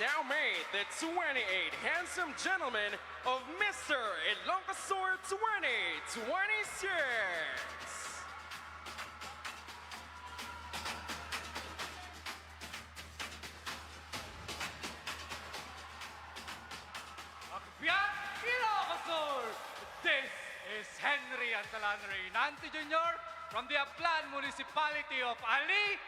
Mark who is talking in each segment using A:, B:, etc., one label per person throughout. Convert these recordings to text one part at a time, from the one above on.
A: now made the 28 handsome gentlemen of Mr. Ilocos Sur 2026.
B: Agbiat Ilocos Sur! This is Henry Antalanre Nanti Jr. from the Aplan Municipality of Alilem!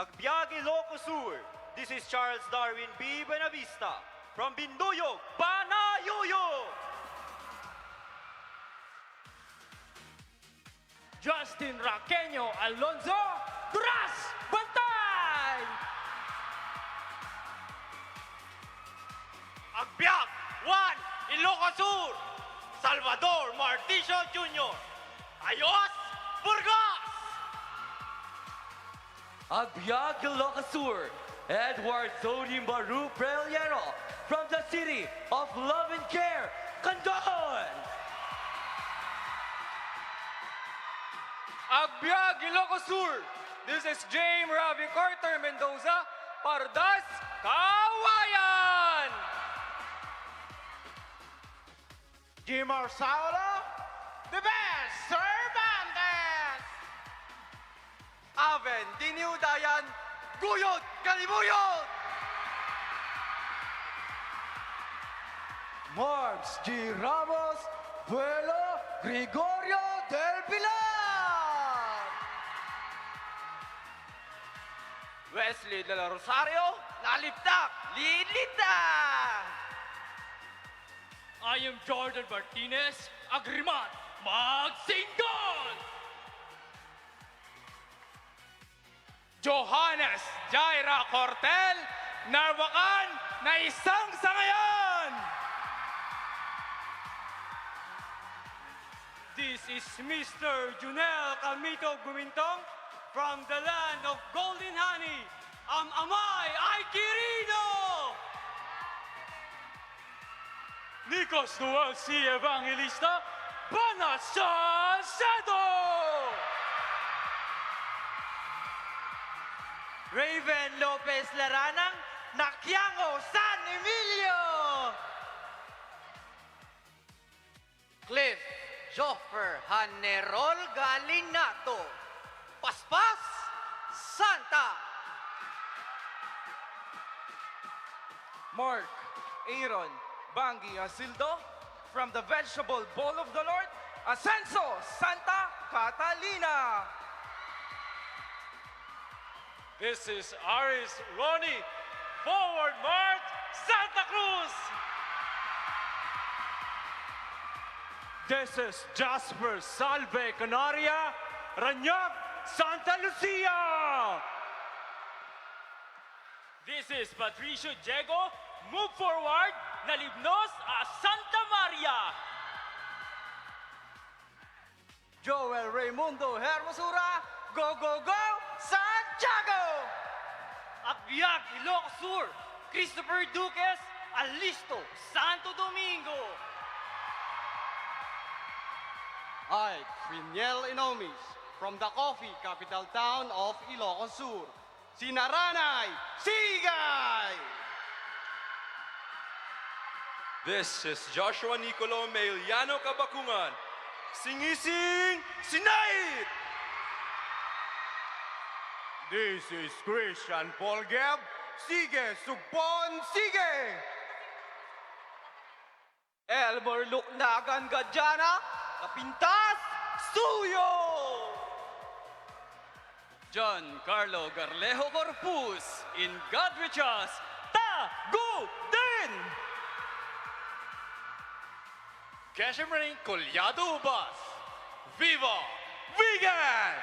C: Agbiag Ilocos Sur. This is Charles Darwin B. Buenavista from Binduyog, Panayuyog.
B: Justin Raqueño Alonzo Duras Bantay!
C: Agbiag 1 Ilocos Sur. Salvador Marticio Jr. Ayos Burgos.
D: Agbiag Ilocos Sur, Edward Zodim Baru Preliano from the city of Love and Care, Candon!
B: Agbiag Ilocos Sur! This is James Ravi Carter Mendoza, Pardas, Kawayan!
E: Jim Saulo, the best Cervantes!
C: Aven Diniudayan Guyot Kalibuyot.
D: Marbs G. Ramos, Vuelo Gregorio del Pilar!
C: Wesley de la Rosario Naliptak Lilita.
B: I am Jordan Martinez, Agrimat, Magsinggon! Johannes Jaira Cortel, Narvacan na isang sangayan! This is Mr. Junel Camito Gumintong from the land of Golden Honey, Amay ay Quirino! Nikos Noel C. Evangelista, Banas Salcedo!
C: Raven Lopez Laranang Nakiango San Emilio. Cliff Joffer Hanerol Galinato, Paspas Santa.
E: Mark Aaron Bangi Asildo from the Vegetable Bowl of the Lord, Ascenso Santa Catalina.
B: This is Aris Ronnie, Forward March, Santa Cruz! This is Jasper Salve Canaria, Ranyag, Santa Lucia! This is Patricio Diego, Move Forward, Nalibnos, Santa Maria!
E: Joel Raimundo Hermosura, Go Go Go Santiago!
C: Agbiag Ilocos Sur, Christopher Duques, Alisto, Santo Domingo.
E: I, Quiniel Inomis, from the coffee capital town of Ilocos Sur, Sinaranay, Sigay!
F: This is Joshua Nicolo Mailiano Kabakungan. Singising Sinait!
E: This is Christian Paul Geb, Sige Supon Sige!
C: Elmer Luknagan Jannah, Kapintas, Suyo!
B: John Carlo Garlejo Corpus, in Godrichas, Tagudin! Cashmere Collado Ubas, Viva Vegan!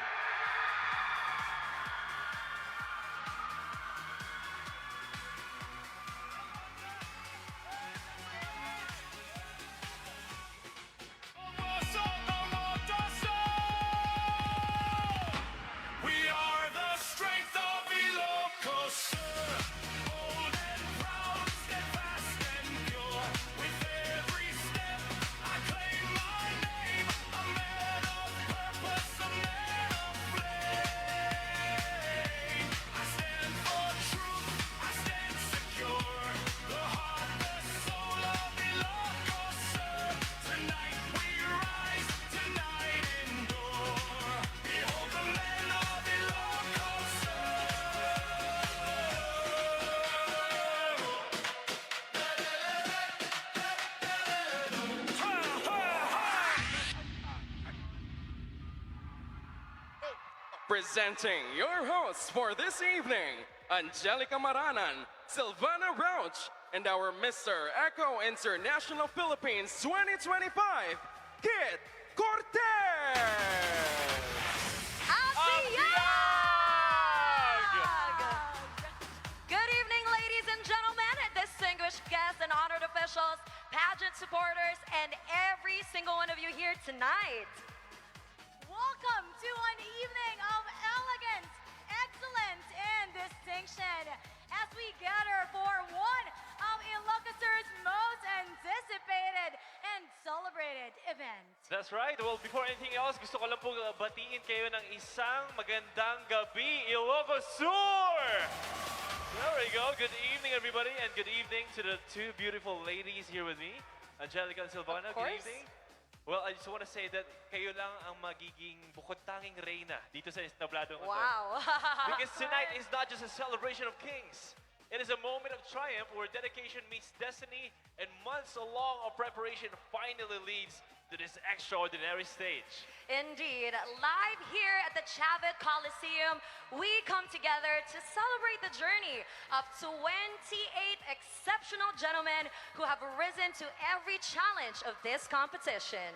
A: We are the strength of Ilocos Sur, bold and proud, steadfast and pure. With every step, I claim my Presenting your hosts for this evening, Angelica Maranan, Silvana Rauch, and our Mr. Echo International Philippines 2025, Kit Cortez!
G: Good evening, ladies and gentlemen, distinguished guests and honored officials, pageant supporters, and every single one of you here tonight.
H: Welcome to an evening of elegance, excellence, and distinction as we gather for one of Ilocos Sur's most anticipated and celebrated events.
I: That's right. Well, before anything else, gusto ko lang po batiin kayo ng isang magandang gabi, Ilocos Sur! There we go. Good evening, everybody, and good evening to the two beautiful ladies here with me, Angelica and Silvana. Good evening. Well, I just want to say that kayo lang ang magiging bukod-tanging reyna dito sa establadong ito.
G: Wow.
I: Because tonight is not just a celebration of kings. It is a moment of triumph where dedication meets destiny and months-long of preparation finally leads to this extraordinary stage.
G: Indeed, live here at the Chavez Coliseum, we come together to celebrate the journey of 28 exceptional gentlemen who have risen to every challenge of this competition.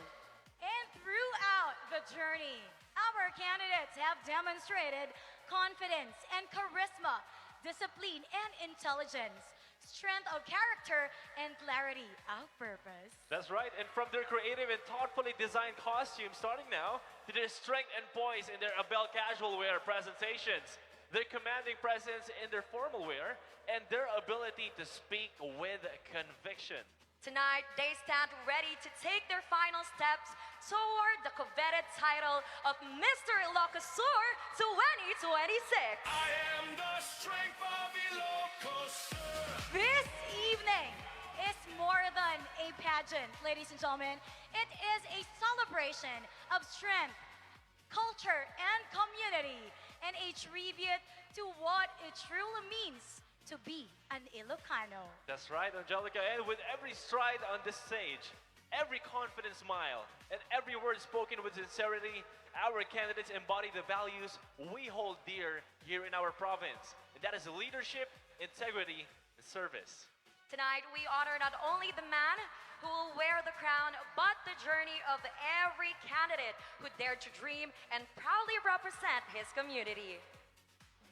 H: And throughout the journey, our candidates have demonstrated confidence and charisma, discipline and intelligence, strength of character, and clarity of purpose.
I: That's right, and from their creative and thoughtfully designed costumes starting now, to their strength and poise in their Abel casual wear presentations, their commanding presence in their formal wear, and their ability to speak with conviction.
G: Tonight, they stand ready to take their final steps toward the coveted title of Mr. Ilocos Sur 2026.
J: I am the strength of Ilocos Sur.
H: This evening is more than a pageant, ladies and gentlemen. It is a celebration of strength, culture, and community, and a tribute to what it truly means to be an Ilocano.
I: That's right, Angelica, and with every stride on this stage, every confident smile, and every word spoken with sincerity, our candidates embody the values we hold dear here in our province. And that is leadership, integrity, and service.
G: Tonight, we honor not only the man who will wear the crown, but the journey of every candidate who dared to dream and proudly represent his community.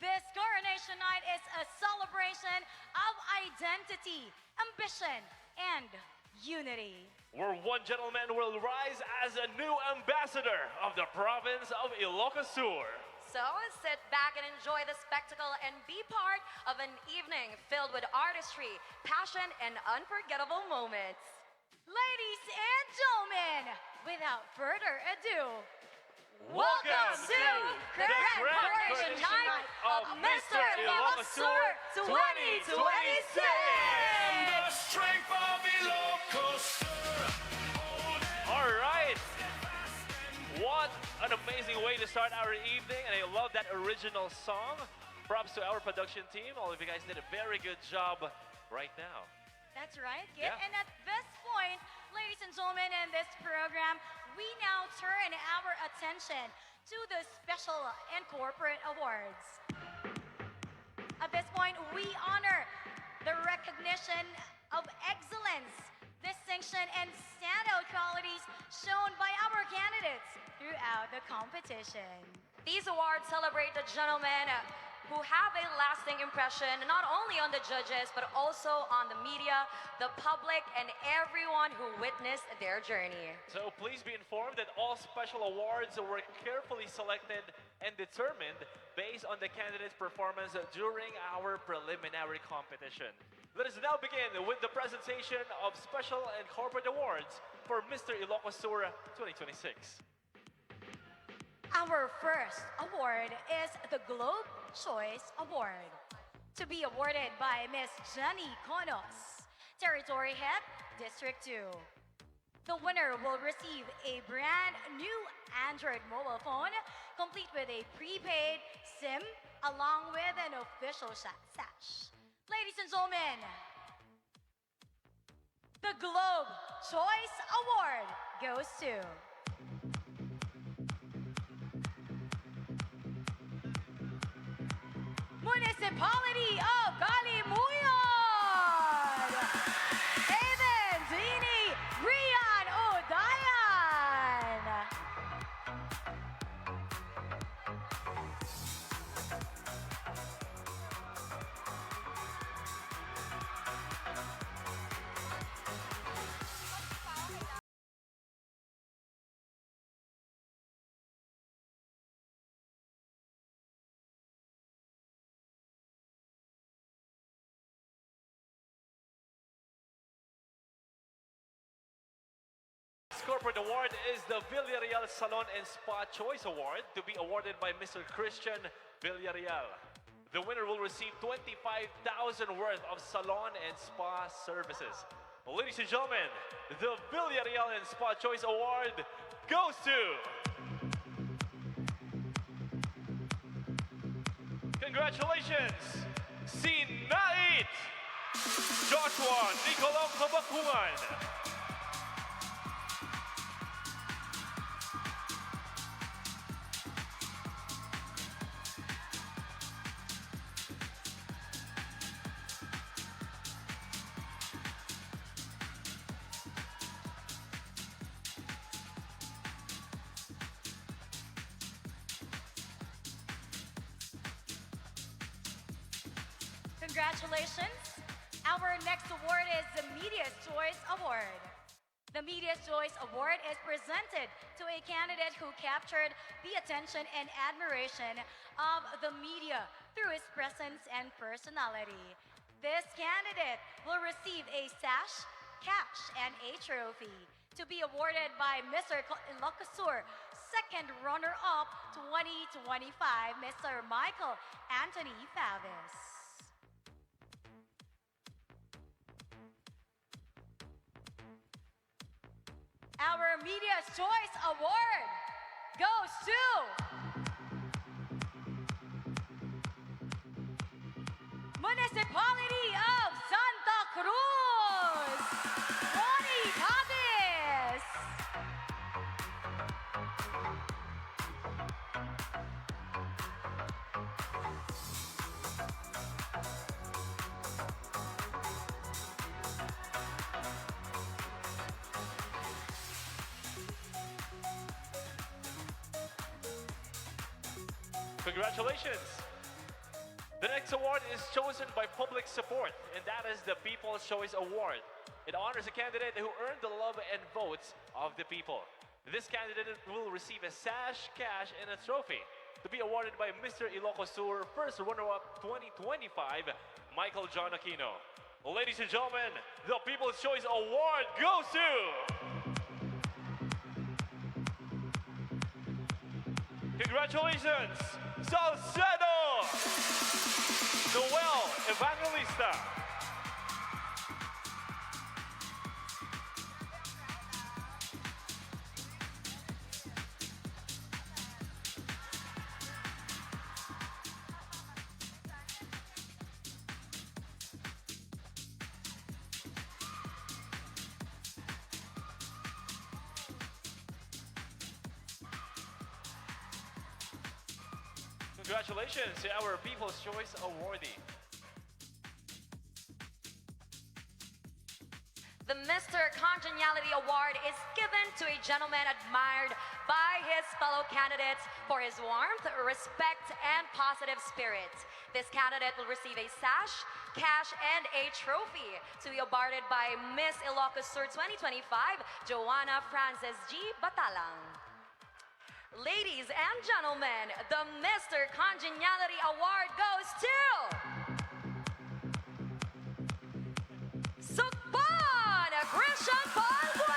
H: This coronation night is a celebration of identity, ambition, and unity.
I: Where one gentleman will rise as a new ambassador of the province of Ilocos Sur.
G: So sit back and enjoy the spectacle and be part of an evening filled with artistry, passion, and unforgettable moments.
H: Ladies and gentlemen, without further ado,
G: welcome to the Coronation Night of Mr. Ilocos Sur 2026!
J: The strength of Ilocos Sur.
I: All right. What an amazing way to start our evening, and I love that original song. Props to our production team. All of you guys did a very good job right now.
H: That's right, Kit.
I: Yeah.
H: And at this point, ladies and gentlemen, in this program, we now turn our attention to the special and corporate awards. At this point, we honor the recognition of excellence, distinction, and standout qualities shown by our candidates throughout the competition.
G: These awards celebrate the gentlemen who have a lasting impression not only on the judges but also on the media, the public, and everyone who witnessed their journey.
I: So please be informed that all special awards were carefully selected and determined based on the candidate's performance during our preliminary competition. Let us now begin with the presentation of special and corporate awards for Mr. Ilocos Sur 2026.
H: Our first award is the Globe Choice Award, to be awarded by Miss Jenny Conos, Territory Head, District 2. The winner will receive a brand new Android mobile phone, complete with a prepaid SIM, along with an official sash. Ladies and gentlemen, the Globe Choice Award goes to Municipality of Kalimuyan! Aiden Dini Rian Udayan!
I: Corporate award is the Villarreal Salon and Spa Choice Award to be awarded by Mr. Christian Villarreal. The winner will receive 25,000 worth of salon and spa services. Ladies and gentlemen, the Villarreal and Spa Choice Award goes to... Congratulations, Sinait Joshua Nicolau Kabakungan.
H: Congratulations. Our next award is the Media's Choice Award. The Media's Choice Award is presented to a candidate who captured the attention and admiration of the media through his presence and personality. This candidate will receive a sash, cash, and a trophy to be awarded by Mr. Ilocos Sur, second runner-up 2025, Mr. Michael Anthony Faves. Our Media's Choice Award goes to Municipality of Santa Cruz, Ronnie Cadiz.
I: Congratulations! The next award is chosen by public support, and that is the People's Choice Award. It honors a candidate who earned the love and votes of the people. This candidate will receive a sash, cash, and a trophy to be awarded by Mr. Ilocos Sur First Runner-Up 2025, Michael John Aquino. Ladies and gentlemen, the People's Choice Award goes to... Congratulations, Salcedo Noel Evangelista. Congratulations to our People's Choice Awardee.
G: The Mr. Congeniality Award is given to a gentleman admired by his fellow candidates for his warmth, respect, and positive spirit. This candidate will receive a sash, cash, and a trophy to be awarded by Miss Ilocos Sur 2025, Joanna Frances G. Batalang. Ladies and gentlemen, the Mr. Congeniality Award goes to... Sukban Christian Palguev!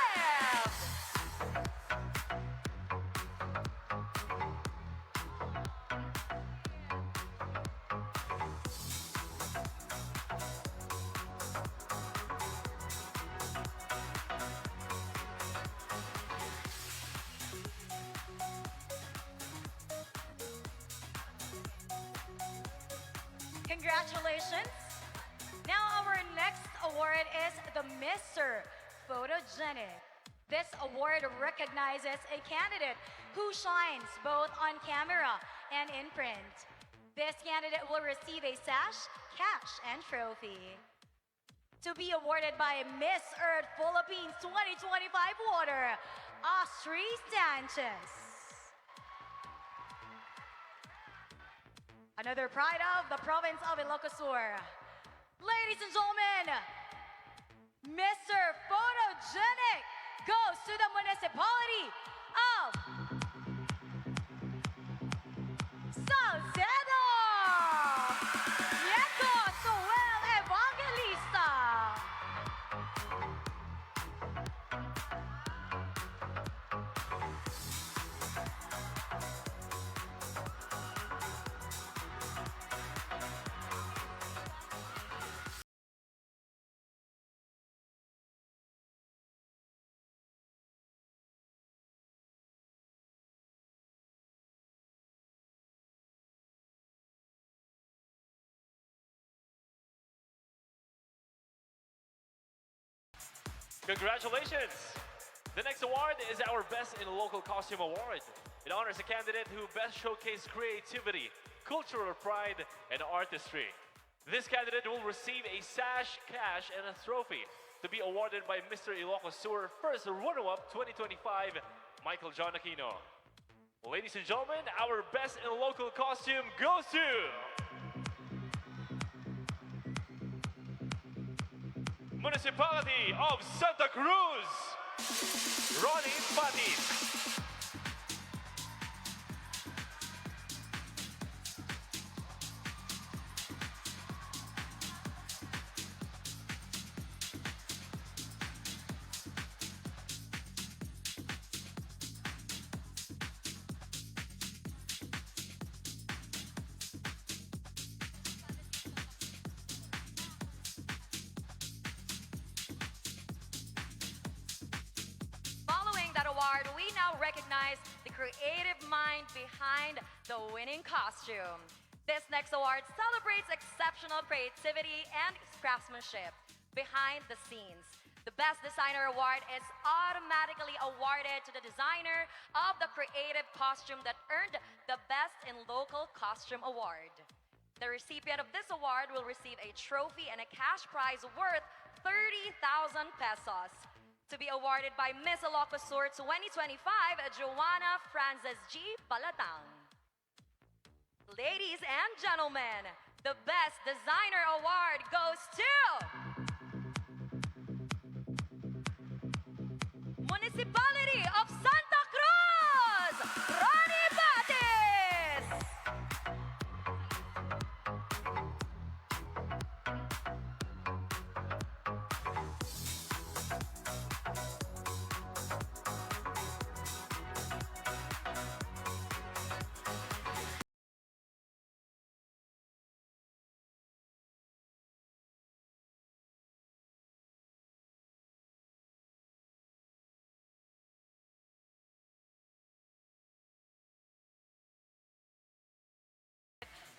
G: Congratulations. Now our next award is the Mr. Photogenic. This award recognizes a candidate who shines both on camera and in print.
H: This candidate will receive a sash, cash, and trophy. To be awarded by Miss Earth Philippines 2025 Water, Atty Sanchez. Another pride of the province of Ilocos Sur. Ladies and gentlemen, Mr. Photogenic goes to the municipality of Salcedo. Yeto Suel Evangelista.
I: Congratulations! The next award is our Best in Local Costume Award. It honors a candidate who best showcased creativity, cultural pride, and artistry. This candidate will receive a sash, cash, and a trophy to be awarded by Mr. Ilocos Sur First Runner-Up 2025, Michael John Aquino. Ladies and gentlemen, our Best in Local Costume goes to... Municipality of Santa Cruz, Ronnie Patis.
G: We now recognize the creative mind behind the winning costume. This next award celebrates exceptional creativity and craftsmanship behind the scenes. The Best Designer Award is automatically awarded to the designer of the creative costume that earned the Best in Local Costume Award. The recipient of this award will receive a trophy and a cash prize worth 30,000 pesos. To be awarded by Miss Ilocos Sur 2025, Joanna Frances G. Palatang. Ladies and gentlemen, the Best Designer Award goes to... Municipality of Santa Cruz, Ronnie Batis!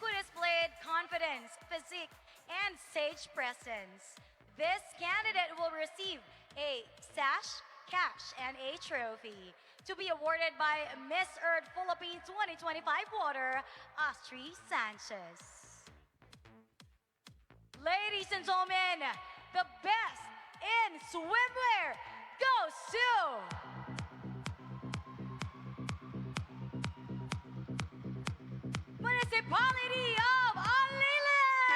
G: Who displayed confidence, physique, and sage presence. This candidate will receive a sash, cash, and a trophy to be awarded by Miss Earth Philippines 2025 Water, Atty Sanchez. Ladies and gentlemen, the best in swimwear goes to... Municipality of Alilam!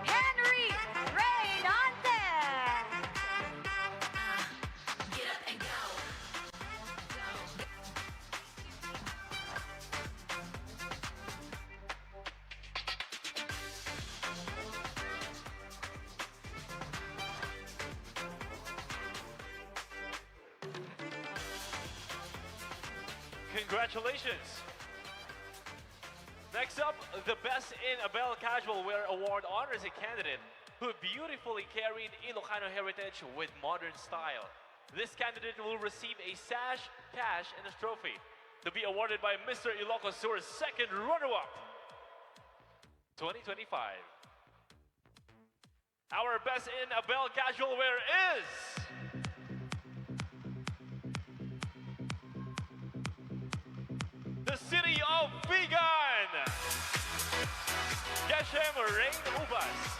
G: Henry Reynante! Get up and go!
I: Congratulations! Next up, the Best in Abel Casual Wear Award honors a candidate who beautifully carried Ilocano heritage with modern style. This candidate will receive a sash, cash, and a trophy to be awarded by Mr. Ilocos Sur's second runner-up 2025. Our Best in Abel Casual Wear is... the City of Vegan, Geshem Rain Ubas.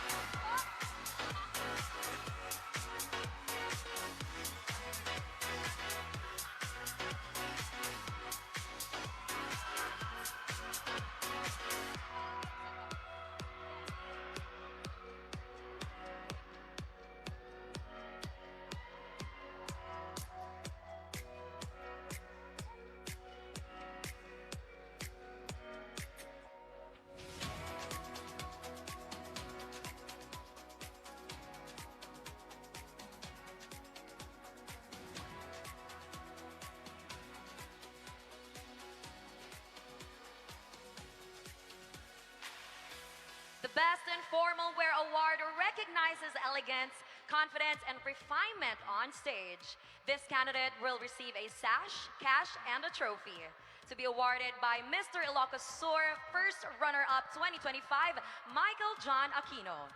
G: The Best in Formal Wear Award recognizes elegance, confidence, and refinement on stage. This candidate will receive a sash, cash, and a trophy. To be awarded by Mr. Ilocos Sur First Runner-Up 2025, Michael John Aquino.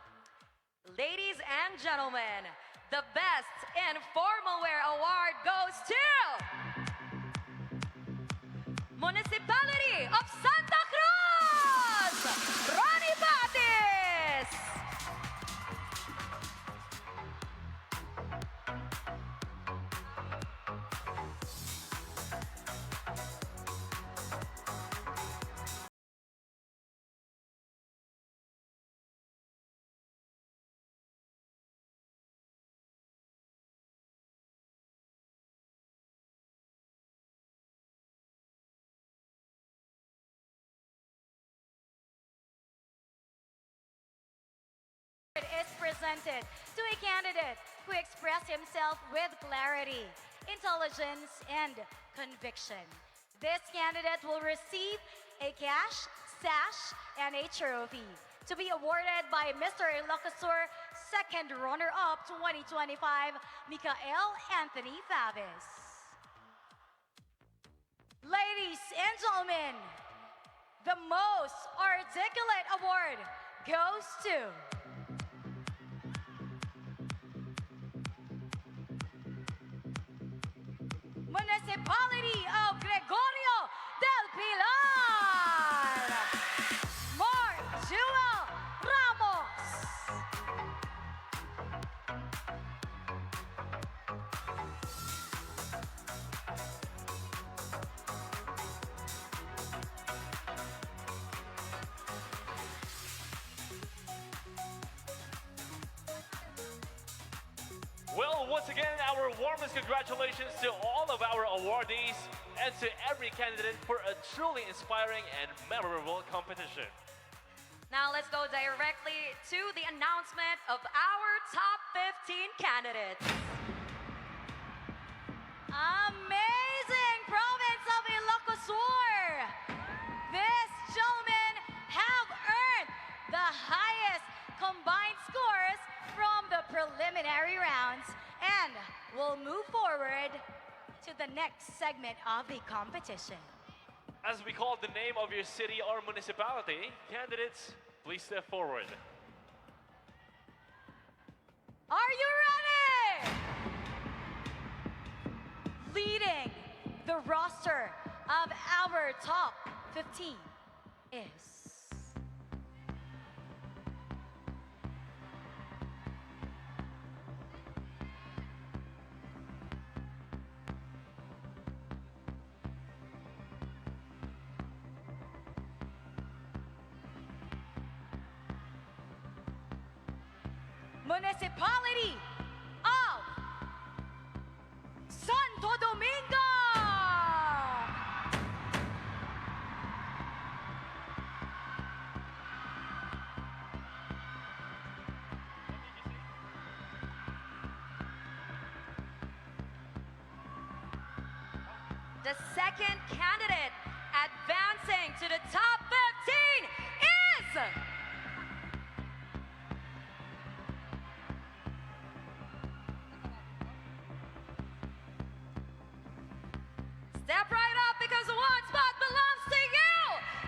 G: Ladies and gentlemen, the Best in Formal Wear Award goes to Municipality of Santa Cruz! Ronnie Batis!
H: Is presented to a candidate who expressed himself with clarity, intelligence, and conviction. This candidate will receive a cash, sash, and a trophy to be awarded by Mr. Ilocos Sur Second Runner-Up 2025, Michael Anthony Favis. Ladies and gentlemen, the most articulate award goes to Municipality of Gregorio del Pilar, Mark Jewel Ramos.
I: Well, once again, our warmest congratulations to all of our awardees and to every candidate for a truly inspiring and memorable competition.
G: Now let's go directly to the announcement of our top 15 candidates.
H: Amazing province of Ilocos Sur! These gentlemen have earned the highest combined scores from the preliminary rounds and will move forward to the next segment of the competition.
I: As we call the name of your city or municipality, candidates, please step forward.
H: Are you ready? Leading the roster of our top 15 is Municipality of Santo Domingo.
G: The second candidate advancing to the top 15 is step right up because one spot belongs to you,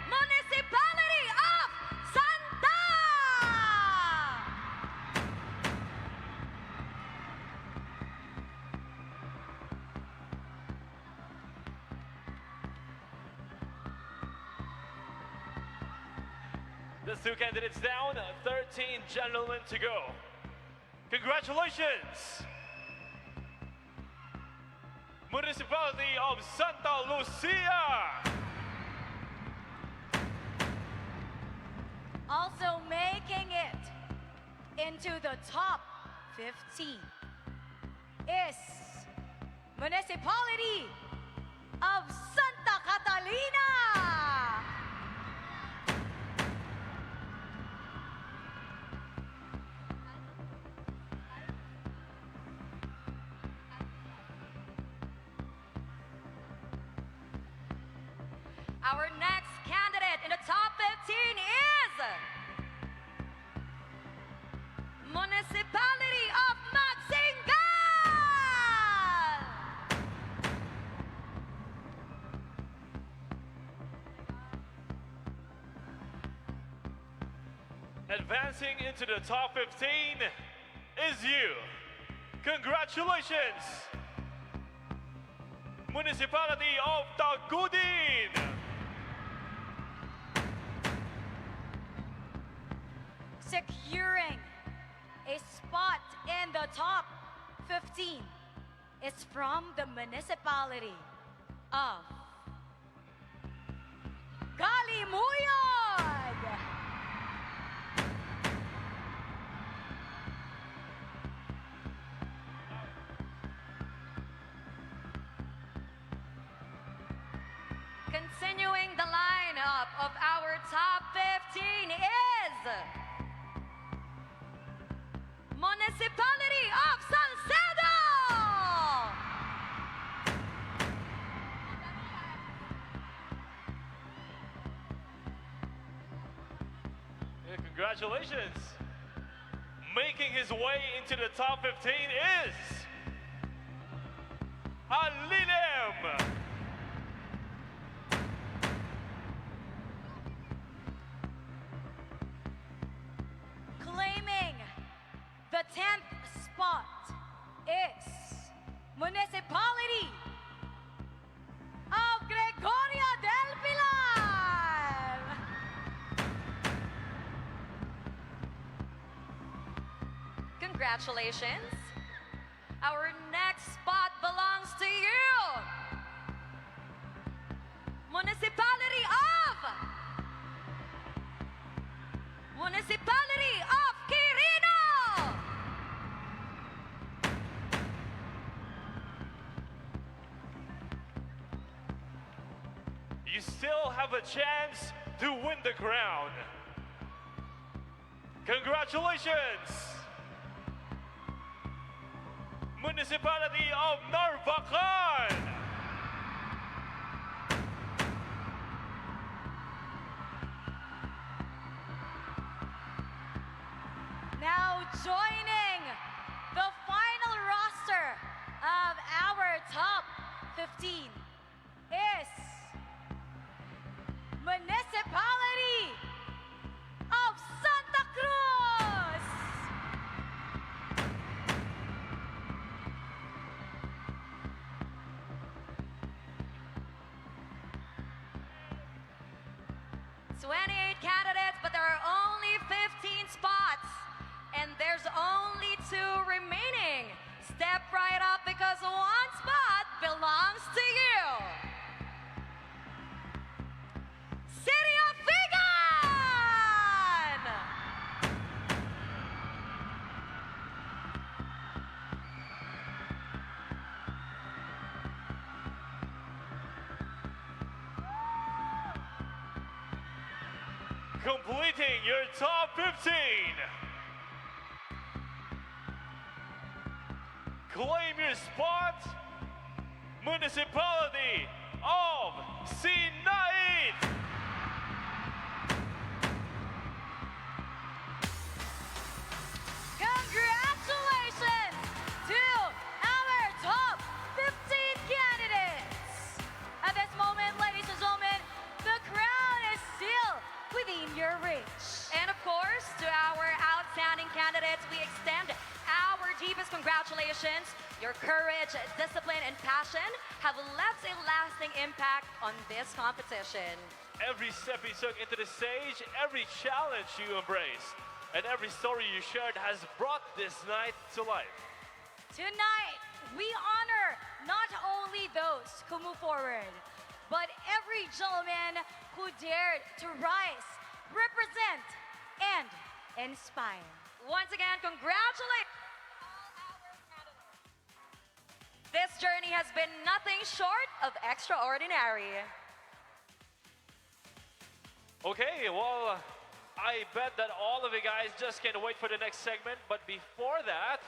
G: Municipality of Santa.
I: That's 2 candidates down, 13 gentlemen to go. Congratulations! Municipality of Santa Lucia!
H: Also making it into the top 15 is Municipality of Santa Catalina. Our next candidate in the top 15 is Municipality of Matsingan!
I: Advancing into the top 15 is you. Congratulations! Municipality of Tagudin!
H: Securing a spot in the top 15 is from the municipality of Galimuyod. Continuing the lineup of our top 15 is Municipality of Salcedo!
I: Yeah, congratulations! Making his way into the top 15 is Alinem!
H: Claiming the 10th spot is Municipality of Gregoria del Pilar. Congratulations. Our next spot belongs to you. Municipality of Carine.
I: You still have a chance to win the crown. Congratulations! Municipality of Narvacan!
H: Now joining the final roster of our top 15 is Municipality of Santa Cruz. "28 candidates, but there are only 15 spots. And there's only 2 remaining. Step right up because 1 spot belongs to you. City of Vigan!
I: Completing your top 15. Claim your spot, Municipality of Sinait!
H: Congratulations to our top 15 candidates. At this moment, ladies and gentlemen, the crown is still within your reach. And of course, to our outstanding candidates, we extend our deepest congratulations. Your courage, discipline, and passion have left a lasting impact on this competition.
I: every step you took into the stage, every challenge you embraced, and every story you shared has brought this night to life.
H: Tonight, we honor not only those who move forward, but every gentleman who dared to rise, represent, and inspire.
G: Once again, congratulations! This journey has been nothing short of extraordinary.
I: Okay, well, I bet that all of you guys just can't wait for the next segment. But before that,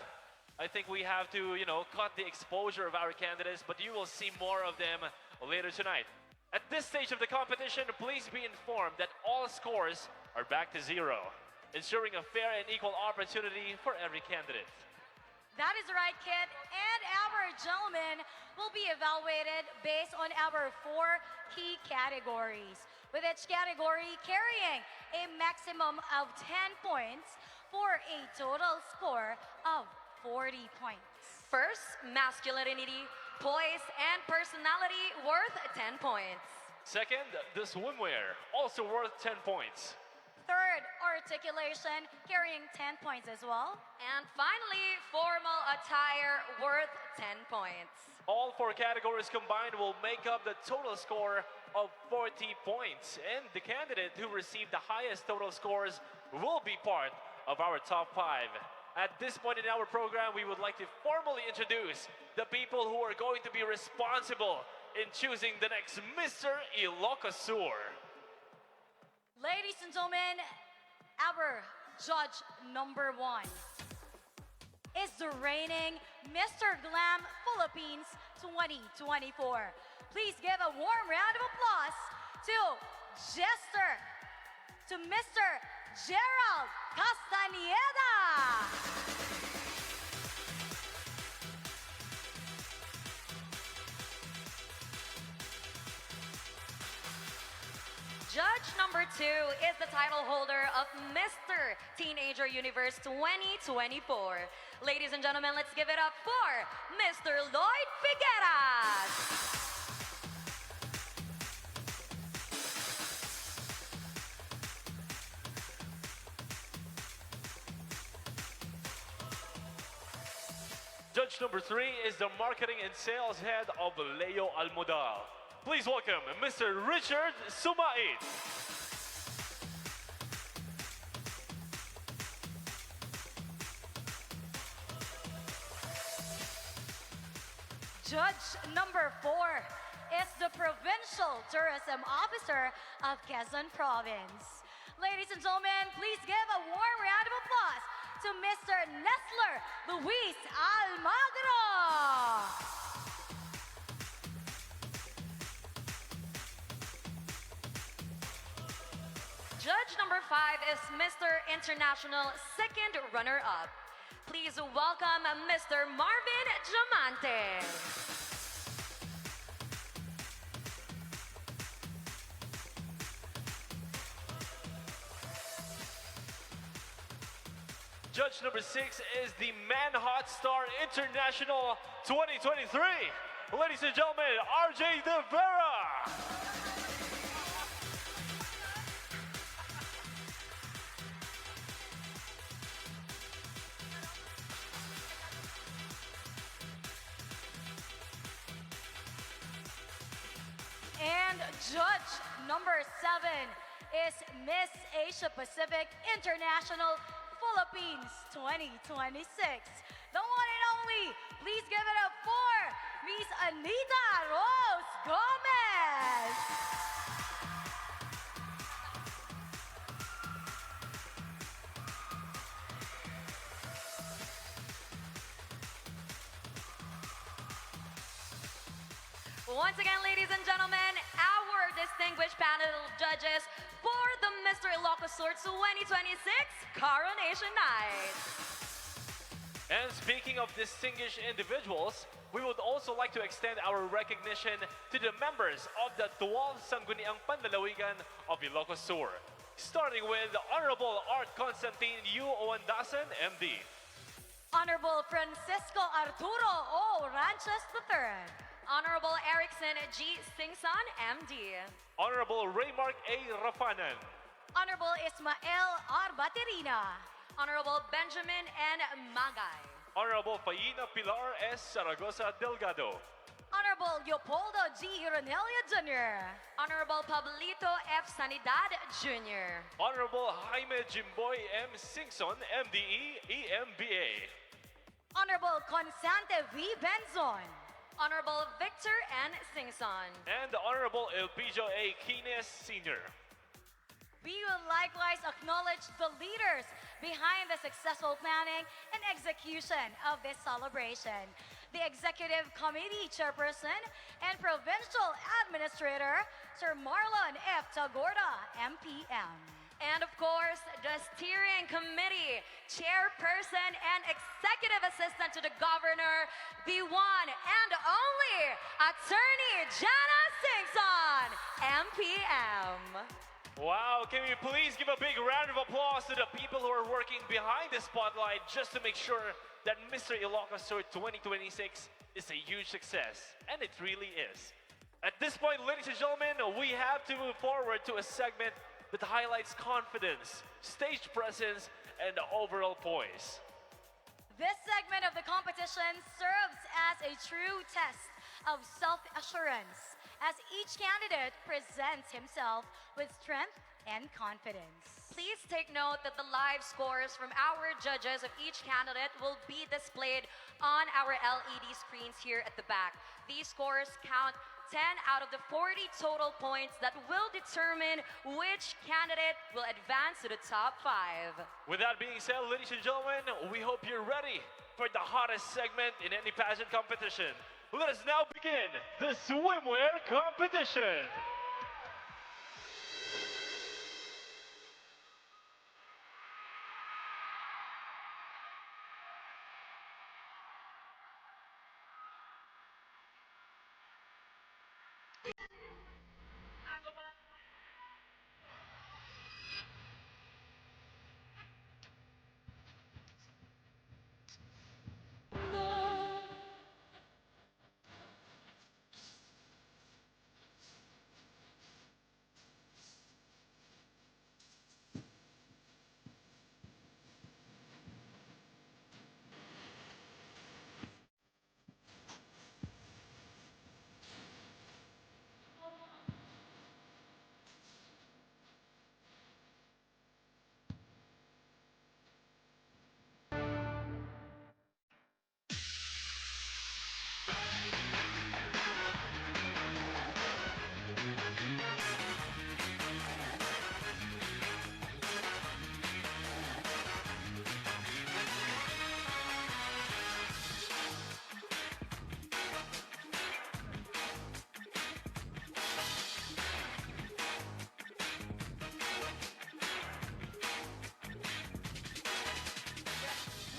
I: I think we have to, cut the exposure of our candidates, but you will see more of them later tonight. At this stage of the competition, please be informed that all scores are back to zero, ensuring a fair and equal opportunity for every candidate.
H: That is right, Kit. And our gentlemen will be evaluated based on our 4 key categories, with each category carrying a maximum of 10 points for a total score of 40 points.
G: First, masculinity, poise, and personality worth 10 points.
I: Second, the swimwear, also worth 10 points.
H: Third, articulation, carrying 10 points as well.
G: And finally, formal attire worth 10 points.
I: All 4 categories combined will make up the total score of 40 points. And the candidate who received the highest total scores will be part of our top 5. At this point in our program, we would like to formally introduce the people who are going to be responsible in choosing the next Mr. Ilocos Sur.
H: Ladies and gentlemen, our judge number 1 is the reigning Mr. Glam Philippines 2024. Please give a warm round of applause to Mr. Gerald Castaneda.
G: Judge number 2 is the title holder of Mr. Teenager Universe 2024. Ladies and gentlemen, let's give it up for Mr. Lloyd Figueras.
I: Judge number 3 is the marketing and sales head of Leo Almodal. Please welcome Mr. Richard Sumait.
H: Judge number 4 is the Provincial Tourism Officer of Quezon Province. Ladies and gentlemen, please give a warm round of applause to Mr. Nestler Luis Almagro.
G: Judge number 5 is Mr. International second runner-up. Please welcome Mr. Marvin Diamante.
I: Judge number 6 is the Man Hot Star International 2023. Ladies and gentlemen, RJ De Vera.
H: And judge number 7 is Miss Asia Pacific International Philippines 2026. The one and only, please give it up for Miss Anita Rose Gomez.
G: Once again, ladies and gentlemen, our distinguished panel of judges for the Mr. Ilocos Sur 2026 Coronation Night.
I: And speaking of distinguished individuals, we would also like to extend our recognition to the members of the 12 Sangguniang Panlalawigan of Ilocos Sur, starting with Honorable Art Constantine U. Oandasan, MD.
H: Honorable Francisco Arturo O. Ranches III.
G: Honorable Erickson G. Singson, MD.
I: Honorable Raymark A. Rafanan.
H: Honorable Ismael R. Baterina.
G: Honorable Benjamin N. Magay.
I: Honorable Faina Pilar S. Zaragoza Delgado.
H: Honorable Leopoldo G. Ronelio Jr.
G: Honorable Pablito F. Sanidad Jr.
I: Honorable Jaime Jimboy M. Singson, MDE, EMBA.
H: Honorable Consante V. Benzon.
G: Honorable Victor N. Singson.
I: And the Honorable Elpidio A. Quines Sr.
H: We will likewise acknowledge the leaders behind the successful planning and execution of this celebration. The Executive Committee Chairperson and Provincial Administrator, Sir Marlon F. Tagorda, MPM.
G: And of course, the Steering Committee Chairperson and Executive Assistant to the Governor, the one and only Attorney Jannah Singson, MPM.
I: Wow, can we please give a big round of applause to the people who are working behind the spotlight just to make sure that Mr. Ilocos Sur 2026 is a huge success, and it really is. At this point, ladies and gentlemen, we have to move forward to a segment that highlights confidence, stage presence, and overall poise.
H: This segment of the competition serves as a true test of self-assurance as each candidate presents himself with strength and confidence.
G: Please take note that the live scores from our judges of each candidate will be displayed on our LED screens here at the back. These scores count 10 out of the 40 total points that will determine which candidate will advance to the top 5.
I: With that being said, ladies and gentlemen, we hope you're ready for the hottest segment in any pageant competition. Let us now begin the swimwear competition.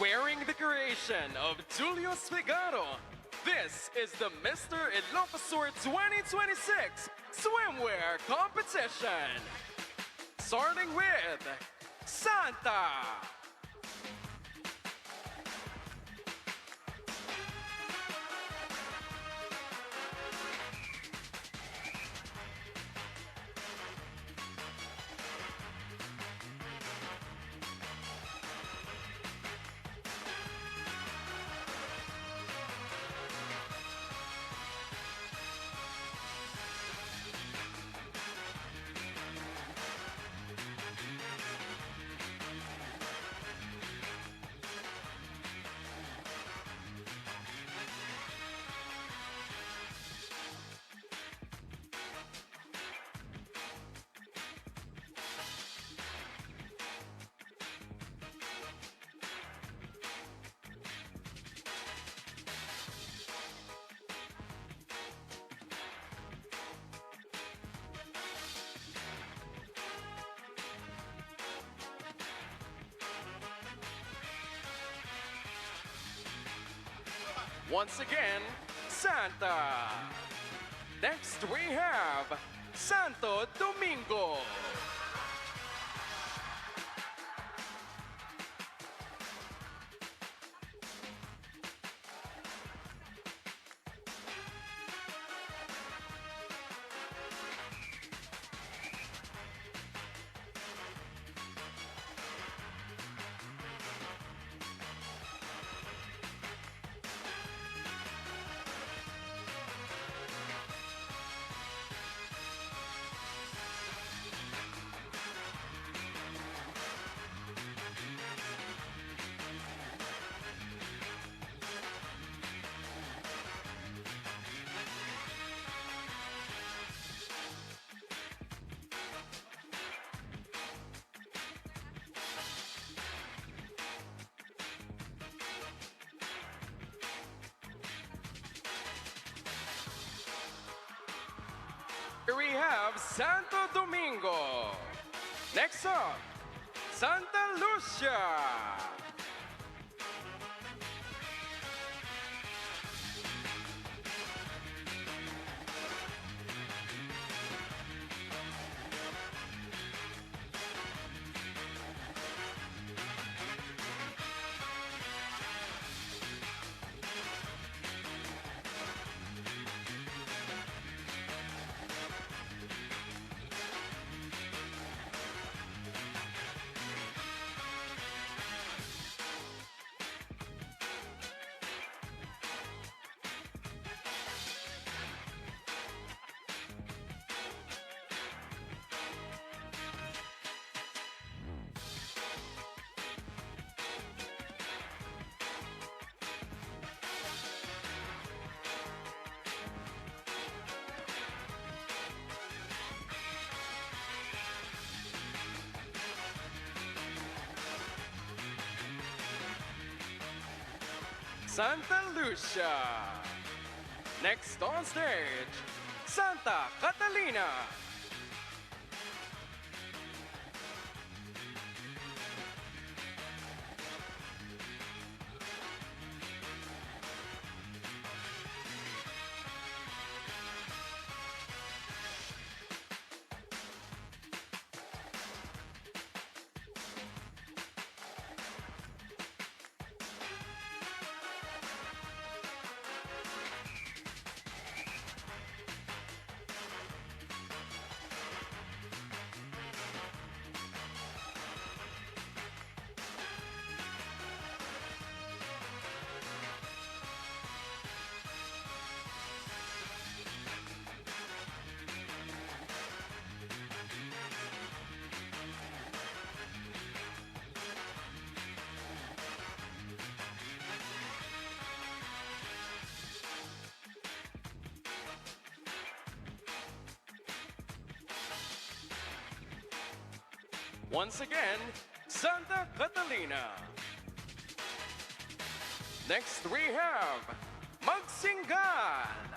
A: Wearing the creation of Julius Figaro, this is the Mr. Ilocos Sur 2026 Swimwear Competition. Starting with Santa. Once again, Santa. Next we have Santo Domingo. Here we have Santo Domingo. Next up, Santa Lucia. Santa Lucia. Next on stage, Santa Catalina. Once again, Santa Catalina. Next we have Magsingan.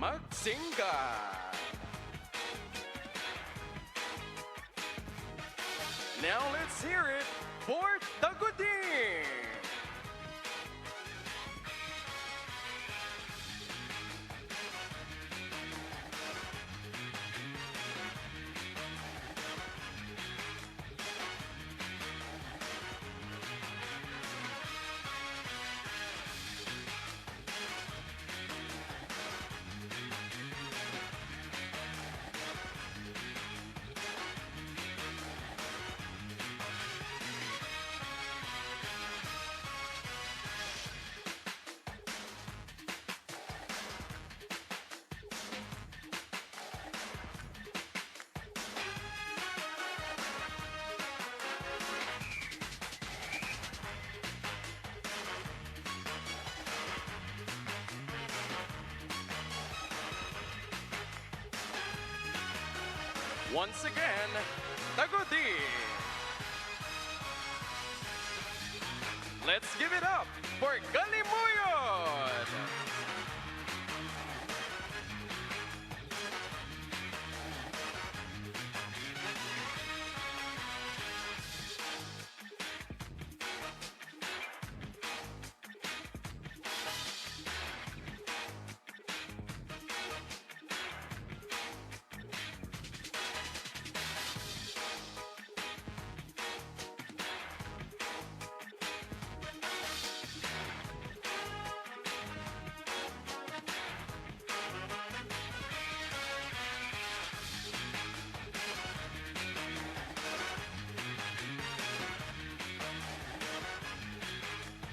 A: Magsingan. Now let's hear it for Tagorda. Once again, Tagorda. Let's give it up for Galimuyod.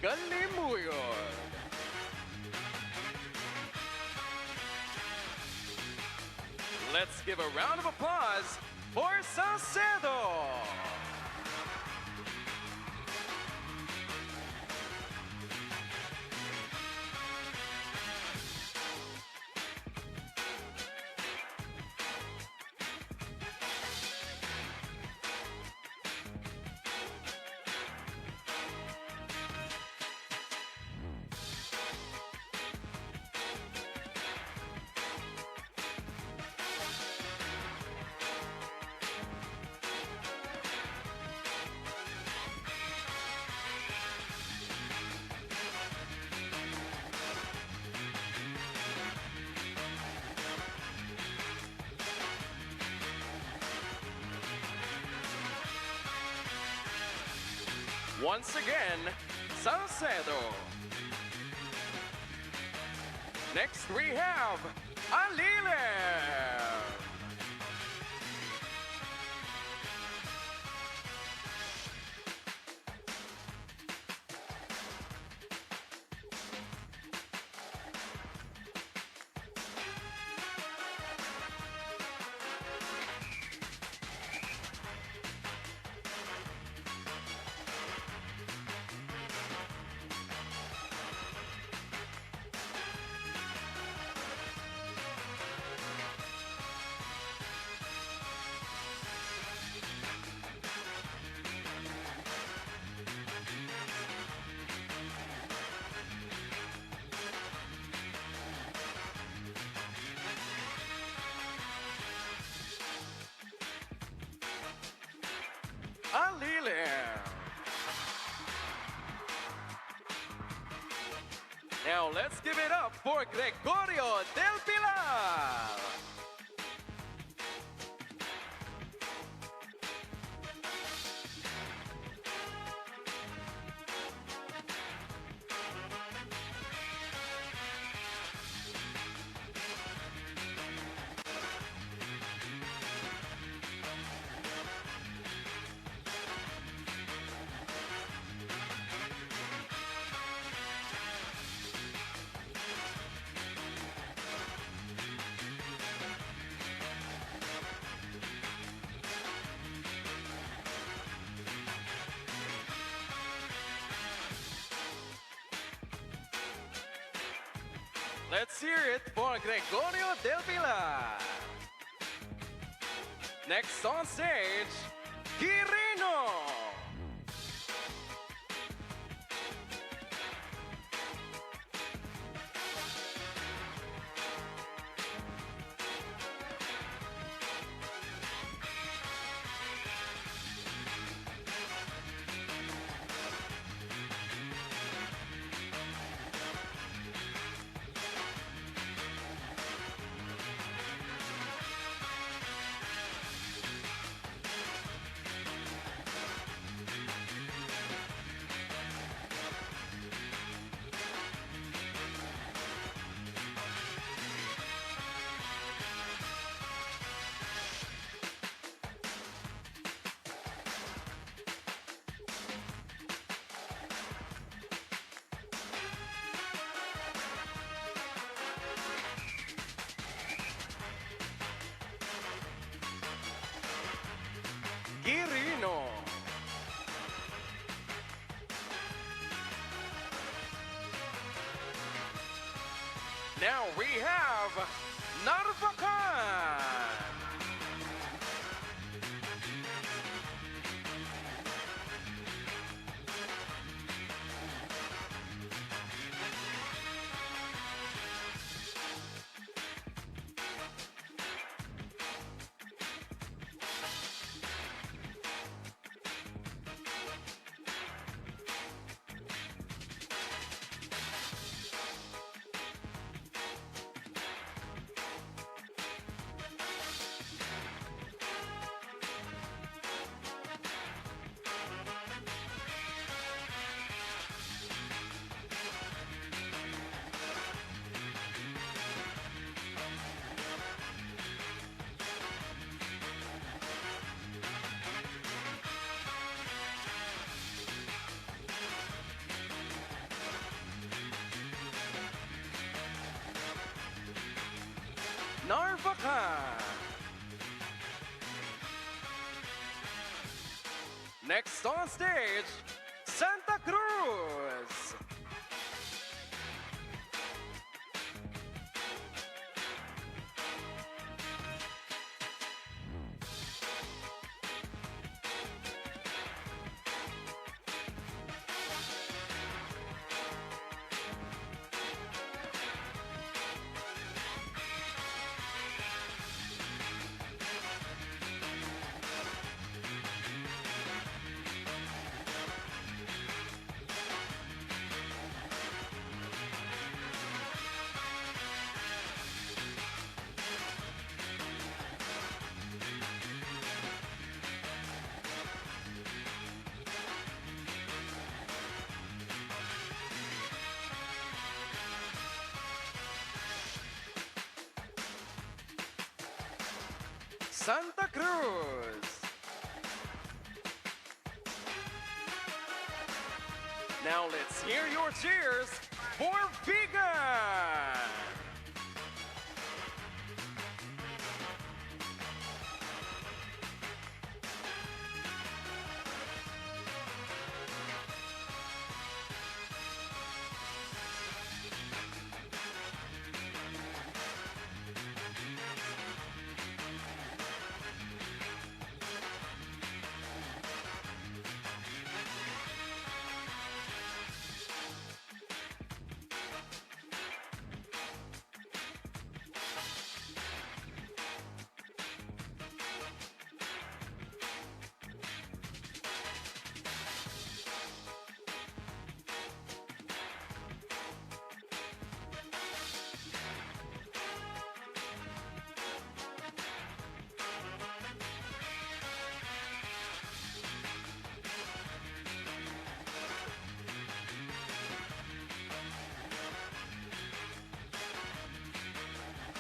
A: Kalimuyon. Let's give a round of applause for Salcedo. Once again, Salcedo. Next we have Alile. Alile. Now let's give it up for Gregorio del Pilar. Let's hear it for Gregorio del Pilar. Next on stage, Quirino. Quirino. Now we have Narvacan. Narvacan. Next on stage, Santa Cruz. Santa Cruz. Now let's hear your cheers for Vegan.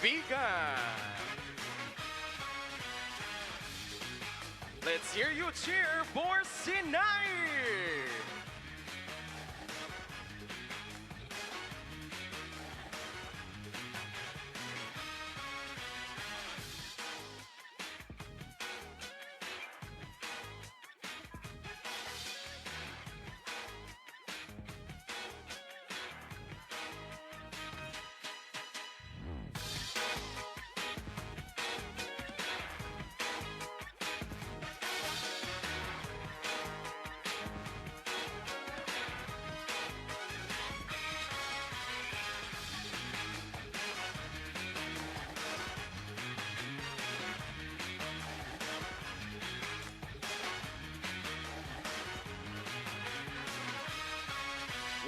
A: Vegan. Let's hear you cheer for Sinai.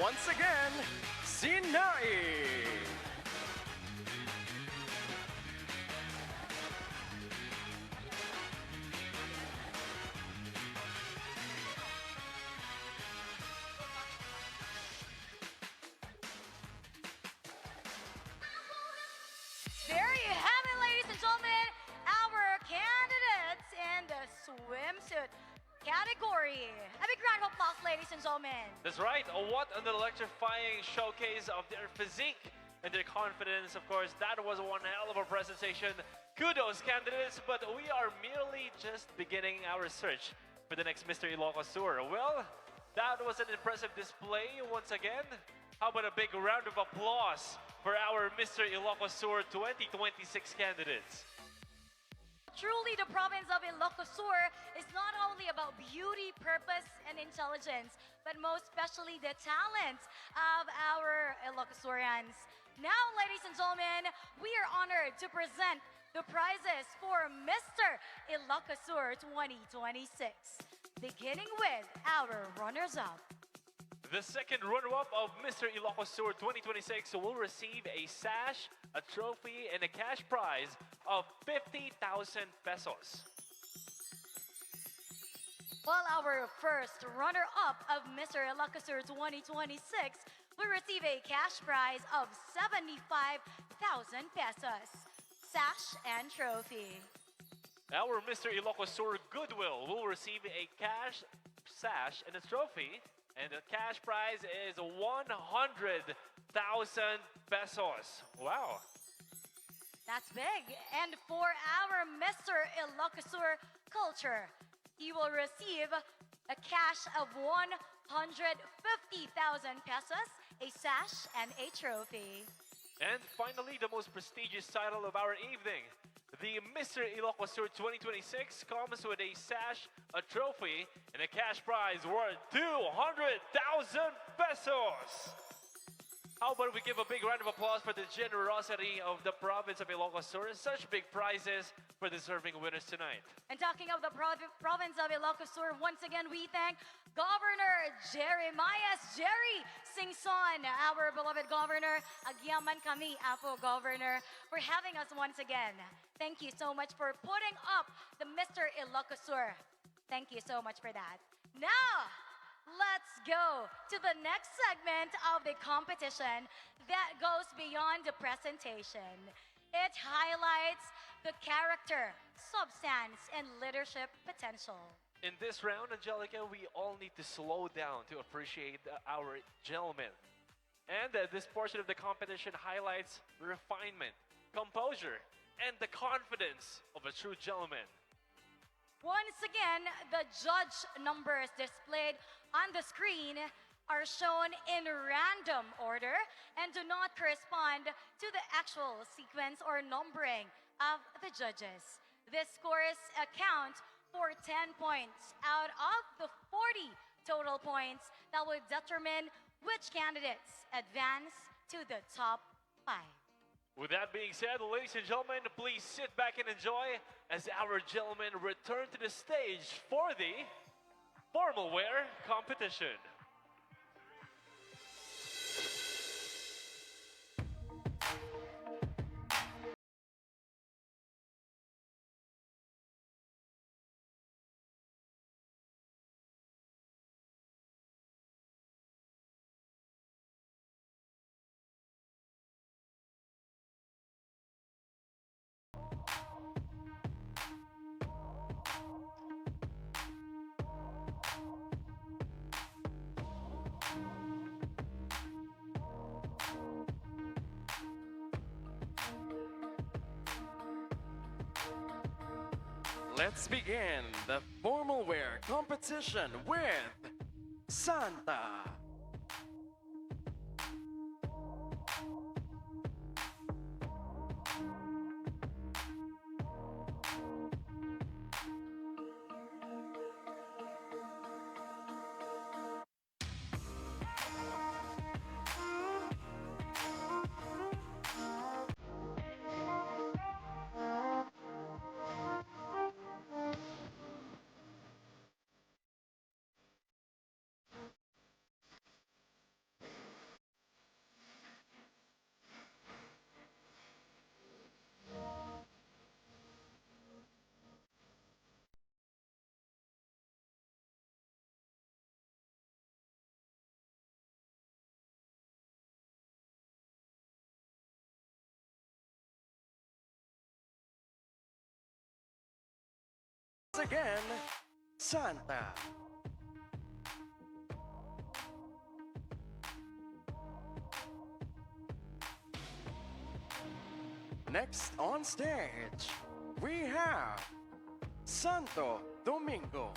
A: Once again, Sinai.
H: There you have it, ladies and gentlemen, our candidates in the swimsuit category. A big round of applause, ladies and gentlemen.
I: That's right. What an electrifying showcase of their physique and their confidence. Of course, that was one hell of a presentation. Kudos, candidates, but we are merely just beginning our search for the next Mr. Ilocos Sur. Well, that was an impressive display once again. How about a big round of applause for our Mr. Ilocos Sur 2026 candidates?
H: Truly, the province of Ilocos Sur is not only about beauty, purpose, and intelligence, but most especially the talent of our Ilocosurians. Now, ladies and gentlemen, we are honored to present the prizes for Mr. Ilocos Sur 2026, beginning with our runners-up.
I: The second runner-up of Mr. Ilocos Sur 2026 will receive a sash, a trophy, and a cash prize of 50,000 pesos.
H: While our first runner-up of Mr. Ilocos Sur 2026 will receive a cash prize of 75,000 pesos, sash and trophy.
I: Our Mr. Ilocos Sur Goodwill will receive a cash, sash, and a trophy. And the cash prize is 100,000 pesos. Wow.
H: That's big. And for our Mr. Ilocos Sur culture, he will receive a cash of 150,000 pesos, a sash, and a trophy.
I: And finally, the most prestigious title of our evening. The Mr. Ilocos Sur 2026 comes with a sash, a trophy, and a cash prize worth 200,000 pesos. How about we give a big round of applause for the generosity of the province of Ilocos Sur. Such big prizes for deserving winners tonight.
H: And talking of the province of Ilocos Sur, once again we thank Governor Jeremias, Jerry Singson, our beloved governor. Agyaman kami, Apo Governor, for having us once again. Thank you so much for putting up the Mr. Ilocos Sur. Thank you so much for that. Now, let's go to the next segment of the competition that goes beyond the presentation. It highlights the character, substance, and leadership potential.
I: In this round, Angelica, we all need to slow down to appreciate our gentlemen. And this portion of the competition highlights refinement, composure, and the confidence of a true gentleman.
H: Once again, the judge numbers displayed on the screen are shown in random order and do not correspond to the actual sequence or numbering of the judges. This scores account for 10 points out of the 40 total points that would determine which candidates advance to the top 5.
I: With that being said, ladies and gentlemen, please sit back and enjoy as our gentlemen return to the stage for the formal wear competition.
A: Let's begin the formal wear competition with Santa. Again, Santa. Next on stage, we have Santo Domingo.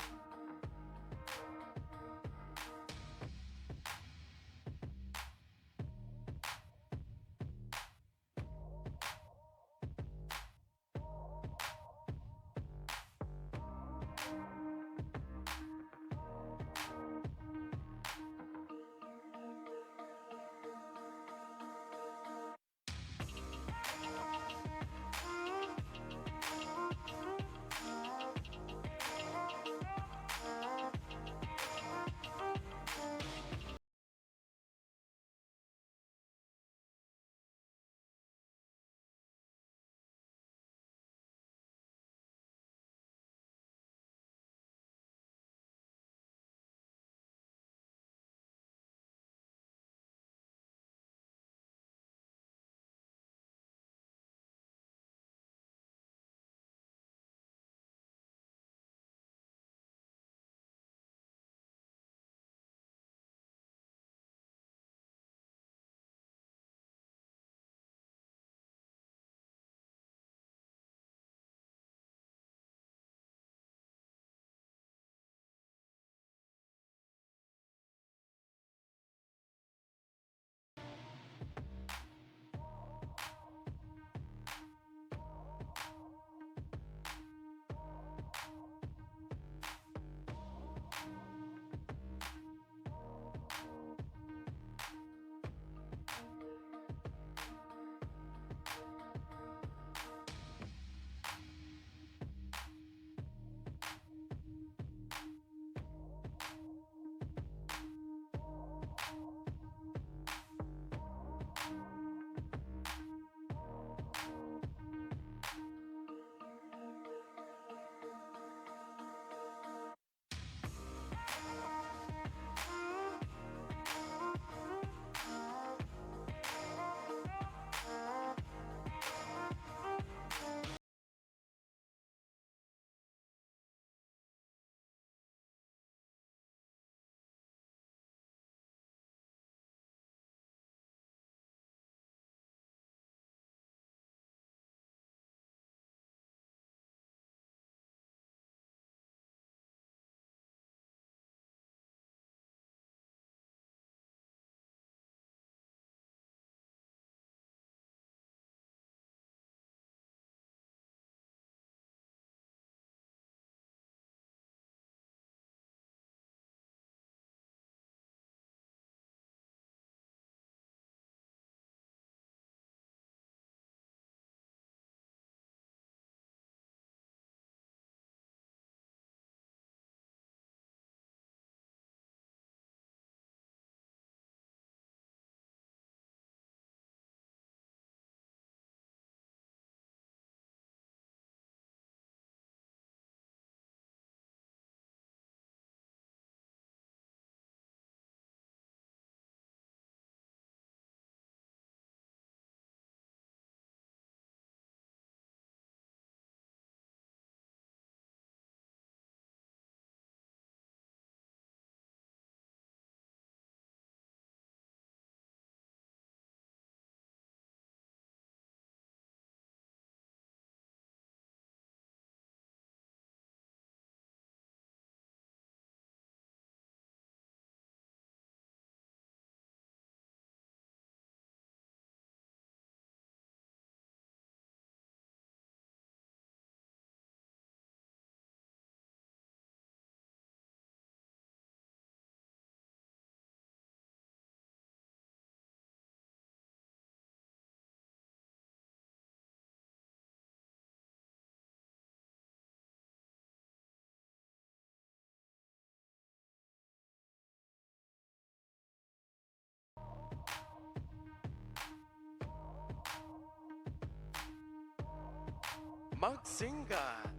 A: magsinga.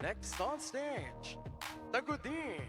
A: Next on stage, Tagorda.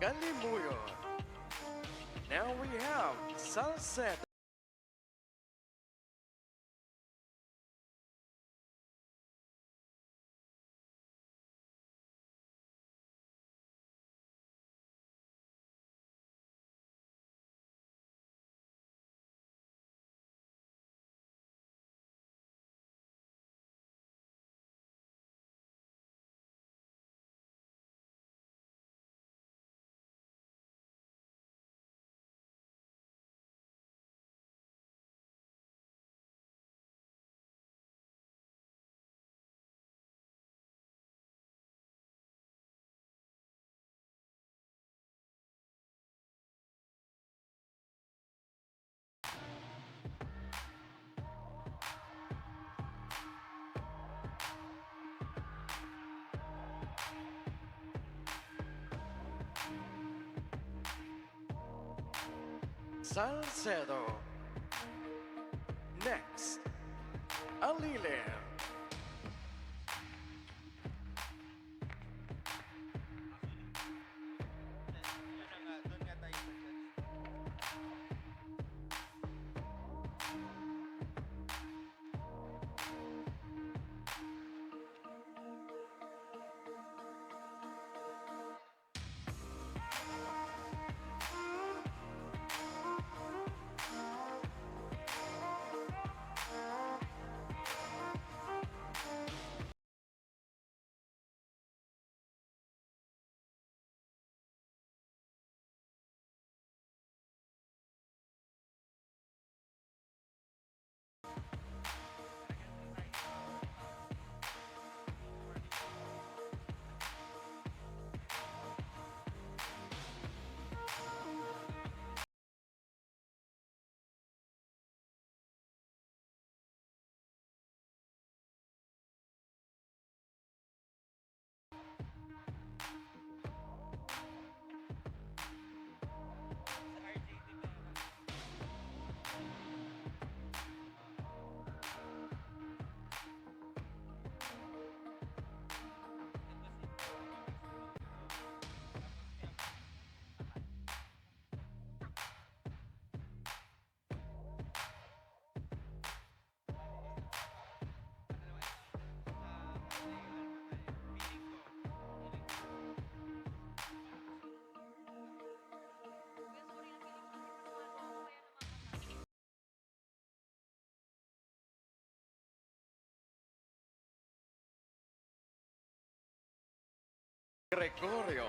A: Kalimuyo. Now we have Sunset. Salcedo. Next, Alile. Gregorio.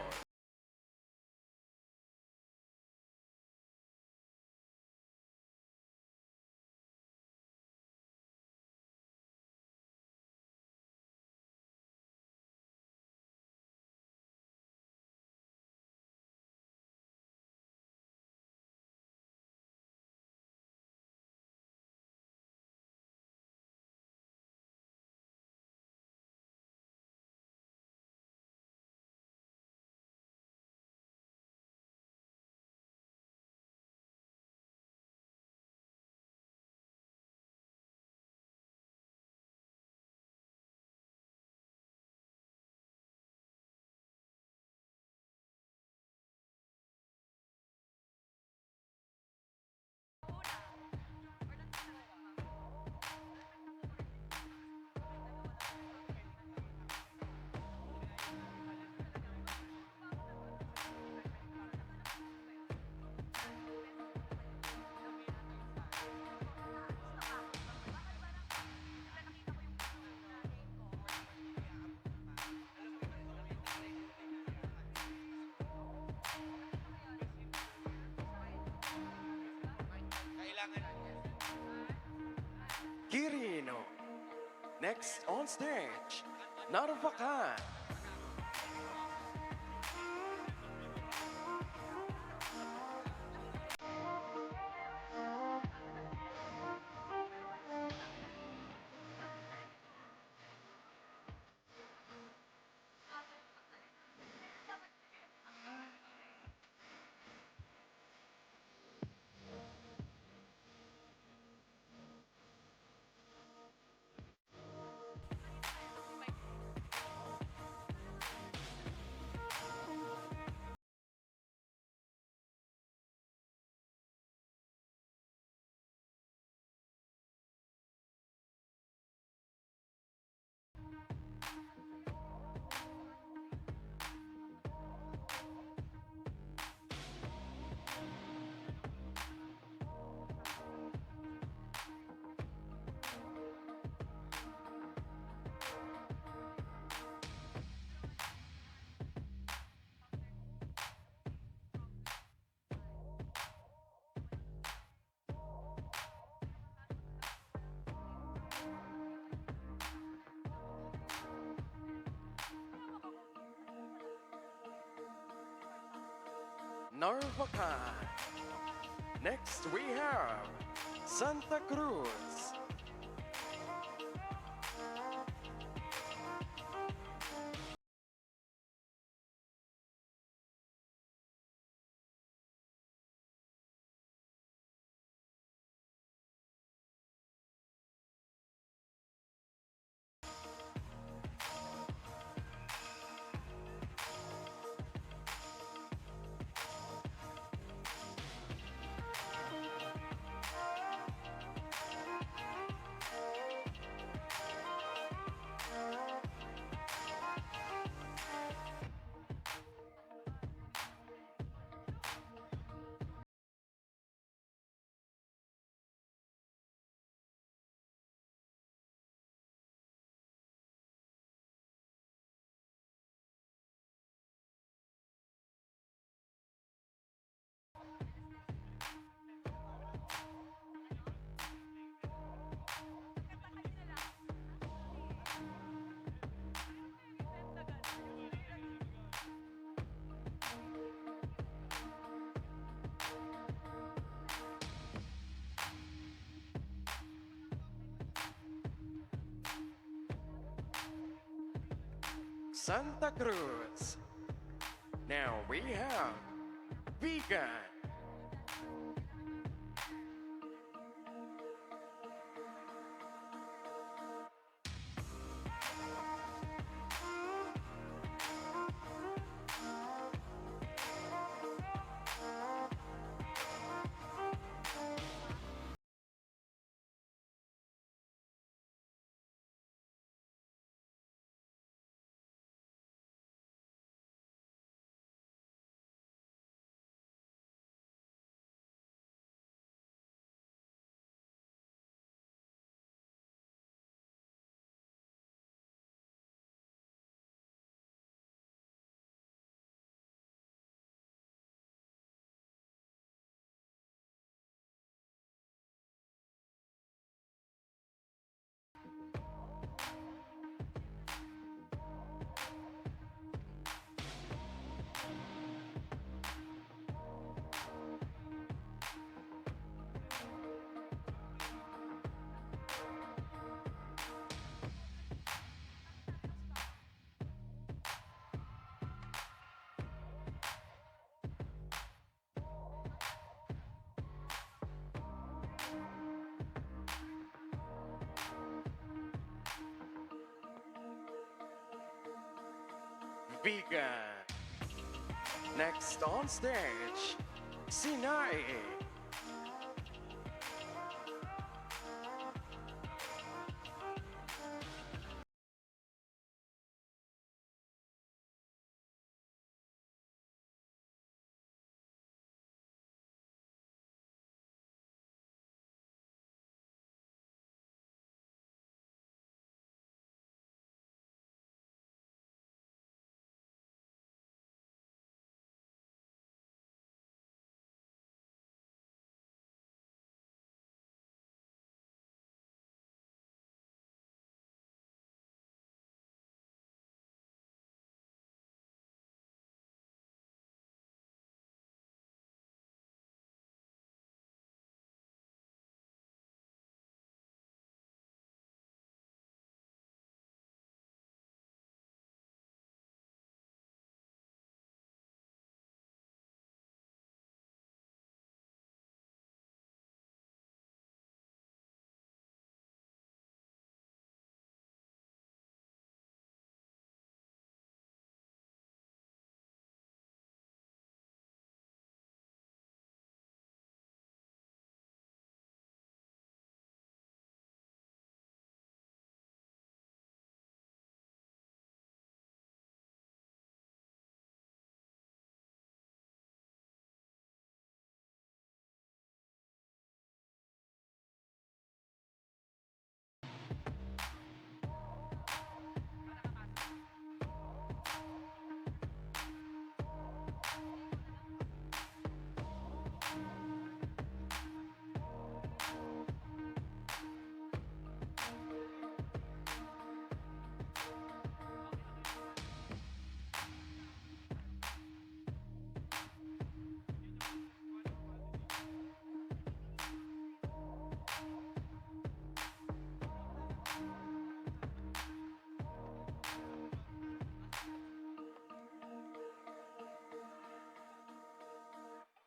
A: Next on stage, Narvacan. Narvacan. Next we have Santa Cruz. Santa Cruz. Now we have Vegan. Vegan. Next on stage, Sinai.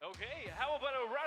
I: Okay, how about a round